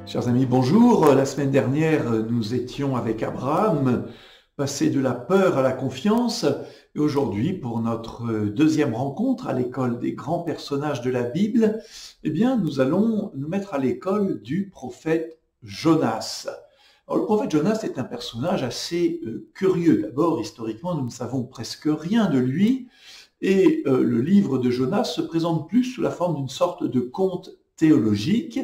Chers amis, bonjour. La semaine dernière, nous étions avec Abraham, passé de la peur à la confiance. Et aujourd'hui, pour notre deuxième rencontre à l'école des grands personnages de la Bible, eh bien, nous allons nous mettre à l'école du prophète Jonas. Alors, le prophète Jonas est un personnage assez curieux. D'abord, historiquement, nous ne savons presque rien de lui. Et le livre de Jonas se présente plus sous la forme d'une sorte de conte théologique.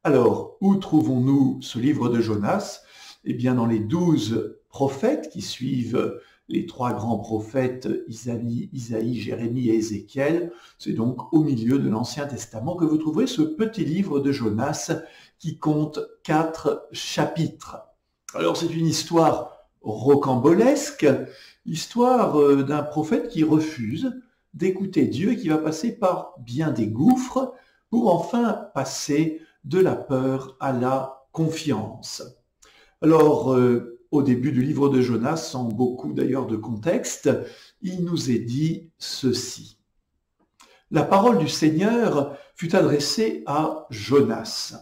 Alors, où trouvons-nous ce livre de Jonas? Eh bien, dans les 12 prophètes qui suivent les trois grands prophètes Isaïe, Jérémie et Ézéchiel. C'est donc au milieu de l'Ancien Testament que vous trouverez ce petit livre de Jonas qui compte 4 chapitres. Alors, c'est une histoire rocambolesque, l'histoire d'un prophète qui refuse d'écouter Dieu et qui va passer par bien des gouffres pour enfin passer de la peur à la confiance. Alors, au début du livre de Jonas, sans beaucoup d'ailleurs de contexte, il nous est dit ceci. La parole du Seigneur fut adressée à Jonas.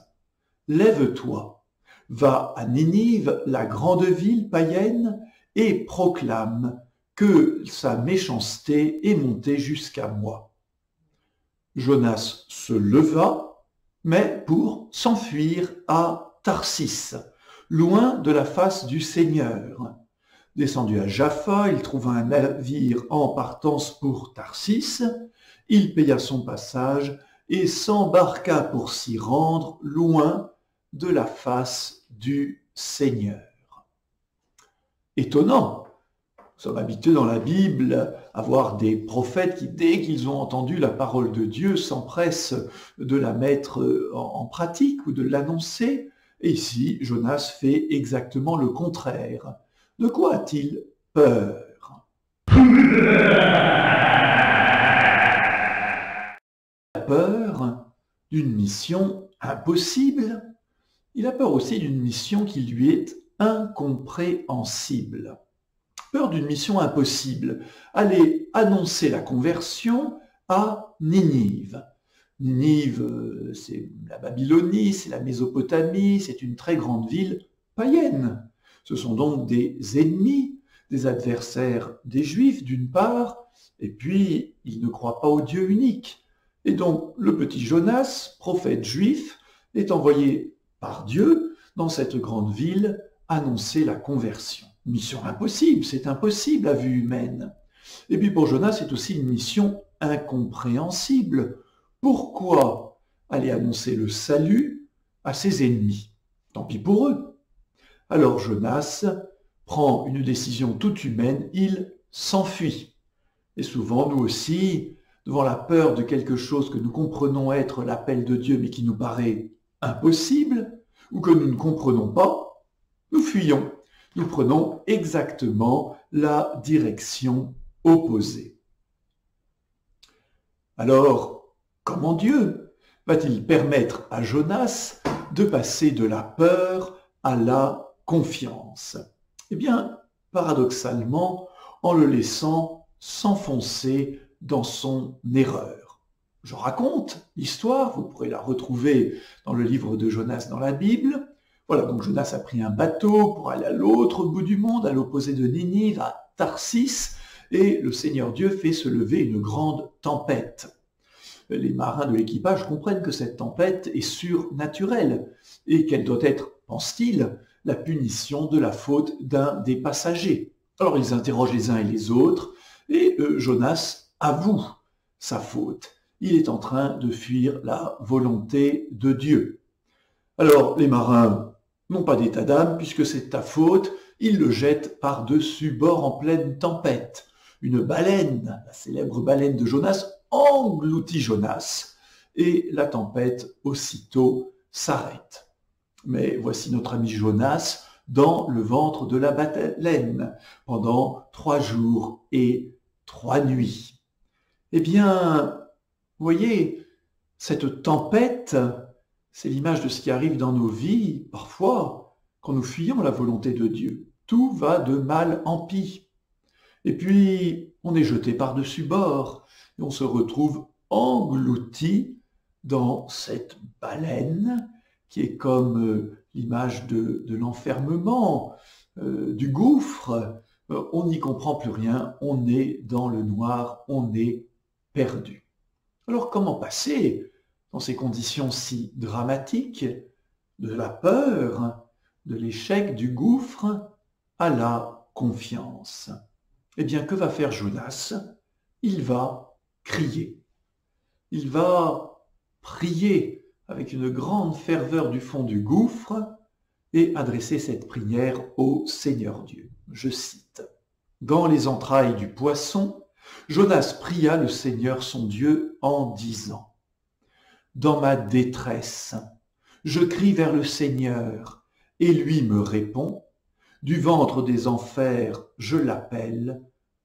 Lève-toi, va à Ninive, la grande ville païenne, et proclame que sa méchanceté est montée jusqu'à moi. Jonas se leva, mais pour s'enfuir à Tarsis, loin de la face du Seigneur. Descendu à Jaffa, il trouva un navire en partance pour Tarsis. Il paya son passage et s'embarqua pour s'y rendre loin de la face du Seigneur. Étonnant. Nous sommes habitués dans la Bible à voir des prophètes qui, dès qu'ils ont entendu la parole de Dieu, s'empressent de la mettre en pratique ou de l'annoncer. Et ici, Jonas fait exactement le contraire. De quoi a-t-il peur? Il a peur d'une mission impossible. Il a peur aussi d'une mission qui lui est incompréhensible. Peur d'une mission impossible, aller annoncer la conversion à Ninive. Ninive, c'est la Babylonie, c'est la Mésopotamie, c'est une très grande ville païenne. Ce sont donc des ennemis, des adversaires des Juifs d'une part, et puis ils ne croient pas au Dieu unique. Et donc le petit Jonas, prophète juif, est envoyé par Dieu dans cette grande ville annoncer la conversion. Mission impossible, c'est impossible à vue humaine. Et puis pour Jonas, c'est aussi une mission incompréhensible. Pourquoi aller annoncer le salut à ses ennemis? Tant pis pour eux. Alors Jonas prend une décision toute humaine, il s'enfuit. Et souvent, nous aussi, devant la peur de quelque chose que nous comprenons être l'appel de Dieu, mais qui nous paraît impossible, ou que nous ne comprenons pas, nous fuyons. Nous prenons exactement la direction opposée. Alors, comment Dieu va-t-il permettre à Jonas de passer de la peur à la confiance? Eh bien, paradoxalement, en le laissant s'enfoncer dans son erreur. Je raconte l'histoire, vous pourrez la retrouver dans le livre de Jonas dans la Bible. Voilà, donc Jonas a pris un bateau pour aller à l'autre bout du monde, à l'opposé de Ninive, à Tarsis, et le Seigneur Dieu fait se lever une grande tempête. Les marins de l'équipage comprennent que cette tempête est surnaturelle et qu'elle doit être, pense-t-il, la punition de la faute d'un des passagers. Alors ils interrogent les uns et les autres, et Jonas avoue sa faute. Il est en train de fuir la volonté de Dieu. Alors les marins n'ont pas d'état d'âme, puisque c'est ta faute, ils le jettent par-dessus bord en pleine tempête. Une baleine, la célèbre baleine de Jonas, engloutit Jonas, et la tempête aussitôt s'arrête. Mais voici notre ami Jonas dans le ventre de la baleine pendant 3 jours et 3 nuits. Eh bien, vous voyez, cette tempête, c'est l'image de ce qui arrive dans nos vies, parfois, quand nous fuyons la volonté de Dieu. Tout va de mal en pis. Et puis, on est jeté par-dessus bord, et on se retrouve englouti dans cette baleine qui est comme l'image de l'enfermement, du gouffre. On n'y comprend plus rien, on est dans le noir, on est perdu. Alors comment passer dans ces conditions si dramatiques de la peur, de l'échec, du gouffre, à la confiance? Eh bien, que va faire Jonas? Il va crier. Il va prier avec une grande ferveur du fond du gouffre et adresser cette prière au Seigneur Dieu. Je cite. « Dans les entrailles du poisson, Jonas pria le Seigneur son Dieu en disant : Dans ma détresse, je crie vers le Seigneur, et lui me répond. Du ventre des enfers, je l'appelle,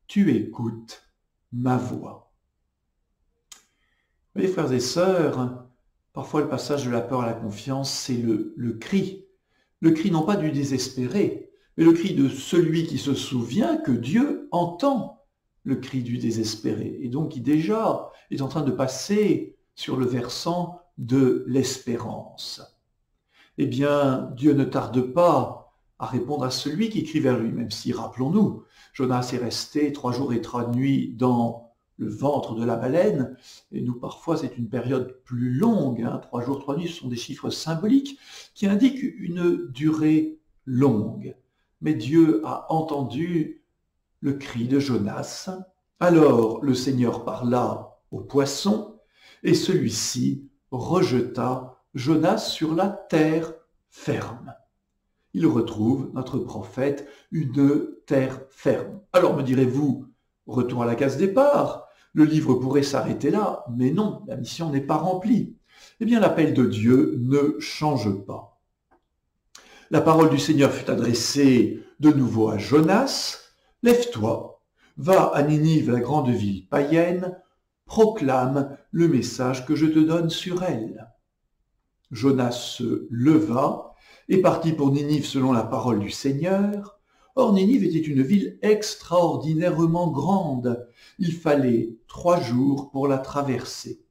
tu écoutes ma voix. » Vous voyez, frères et sœurs, parfois le passage de la peur à la confiance, c'est le cri. Le cri non pas du désespéré, mais le cri de celui qui se souvient que Dieu entend le cri du désespéré, et donc qui déjà est en train de passer sur le versant de l'espérance. Eh bien, Dieu ne tarde pas à répondre à celui qui crie vers lui, même si, rappelons-nous, Jonas est resté 3 jours et 3 nuits dans le ventre de la baleine, et nous, parfois, c'est une période plus longue, 3 jours, 3 nuits, ce sont des chiffres symboliques qui indiquent une durée longue. Mais Dieu a entendu le cri de Jonas. Alors le Seigneur parla au poisson, et celui-ci rejeta Jonas sur la terre ferme. Il retrouve, notre prophète, une terre ferme. Alors me direz-vous, retour à la case départ, le livre pourrait s'arrêter là, mais non, la mission n'est pas remplie. Eh bien, l'appel de Dieu ne change pas. La parole du Seigneur fut adressée de nouveau à Jonas. « Lève-toi, va à Ninive, la grande ville païenne, proclame le message que je te donne sur elle. » Jonas se leva et partit pour Ninive selon la parole du Seigneur. Or, Ninive était une ville extraordinairement grande. Il fallait 3 jours pour la traverser.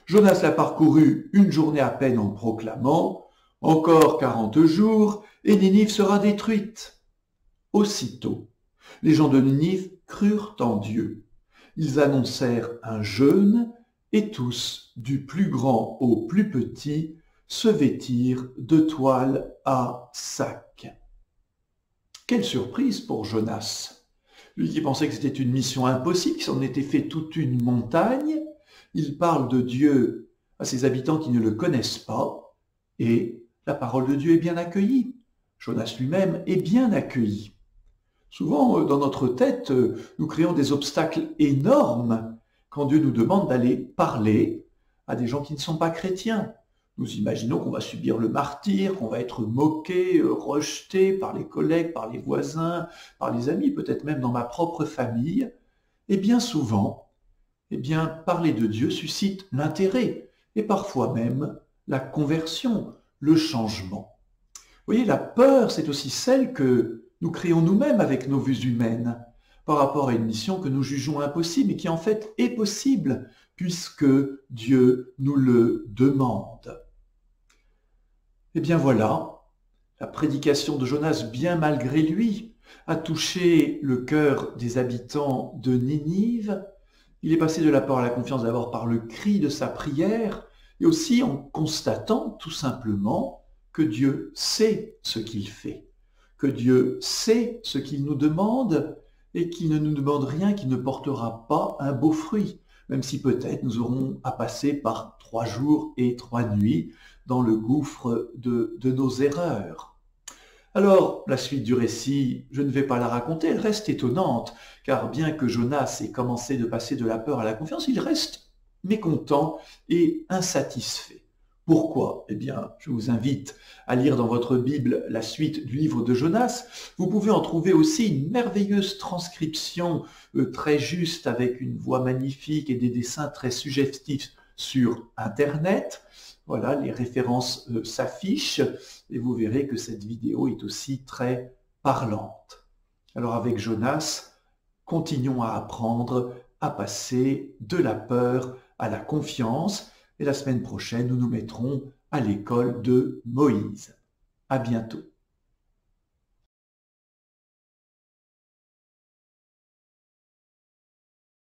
Jonas la parcourut 1 journée à peine en proclamant « Encore 40 jours, et Ninive sera détruite. » Aussitôt, les gens de Ninive crurent en Dieu. Ils annoncèrent un jeûne, et tous, du plus grand au plus petit, se vêtirent de toile à sac. Quelle surprise pour Jonas! Lui qui pensait que c'était une mission impossible, qui s'en était fait toute une montagne, il parle de Dieu à ses habitants qui ne le connaissent pas, et la parole de Dieu est bien accueillie. Jonas lui-même est bien accueilli. Souvent, dans notre tête, nous créons des obstacles énormes quand Dieu nous demande d'aller parler à des gens qui ne sont pas chrétiens. Nous imaginons qu'on va subir le martyre, qu'on va être moqué, rejeté par les collègues, par les voisins, par les amis, peut-être même dans ma propre famille. Et bien souvent, parler de Dieu suscite l'intérêt et parfois même la conversion, le changement. Vous voyez, la peur, c'est aussi celle que nous créons nous-mêmes avec nos vues humaines par rapport à une mission que nous jugeons impossible et qui en fait est possible puisque Dieu nous le demande. Eh bien voilà, la prédication de Jonas, bien malgré lui, a touché le cœur des habitants de Ninive. Il est passé de la peur à la confiance d'abord par le cri de sa prière et aussi en constatant tout simplement que Dieu sait ce qu'il fait, que Dieu sait ce qu'il nous demande et qu'il ne nous demande rien qui ne portera pas un beau fruit, même si peut-être nous aurons à passer par 3 jours et 3 nuits dans le gouffre de nos erreurs. Alors, la suite du récit, je ne vais pas la raconter, elle reste étonnante, car bien que Jonas ait commencé de passer de la peur à la confiance, il reste mécontent et insatisfait. Pourquoi? Eh bien, je vous invite à lire dans votre Bible la suite du livre de Jonas. Vous pouvez en trouver aussi une merveilleuse transcription très juste avec une voix magnifique et des dessins très suggestifs sur Internet. Voilà, les références s'affichent et vous verrez que cette vidéo est aussi très parlante. Alors avec Jonas, continuons à apprendre à passer de la peur à la confiance, Et la semaine prochaine, nous nous mettrons à l'école de Moïse. À bientôt.